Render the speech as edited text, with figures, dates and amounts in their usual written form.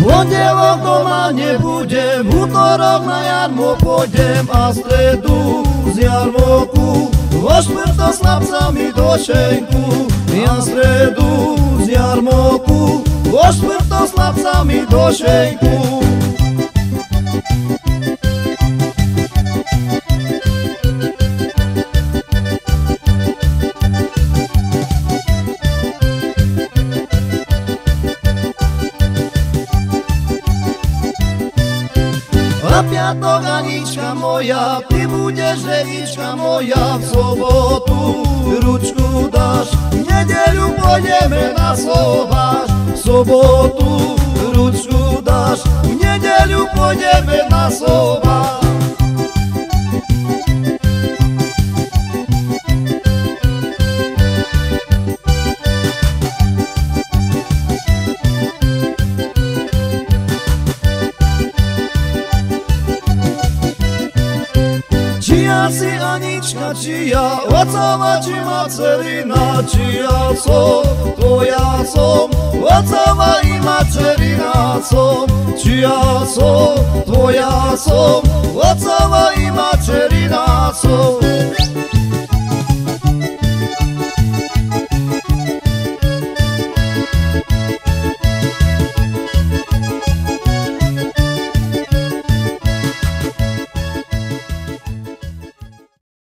Pondelok doma nebudem, útorok na jarmo pôjdem a stredu z jarmoku vo štvrtok s chlapcami do šenku. Ja stredu z jarmoku vo štvrtok s chlapcami do šenku. A piatok Anička moja, ty budeš Evička moja, v sobotu ručku dáš, v nedeľu pôjdeme na sobáš. V sobotu ručku dáš, v nedeľu pôjdeme na sobáš. Čia si Anička, čia otcova, či macerina, čia som, tvoja som, otcova i macerina som. Čia som, tvoja som, otcova i macerina som.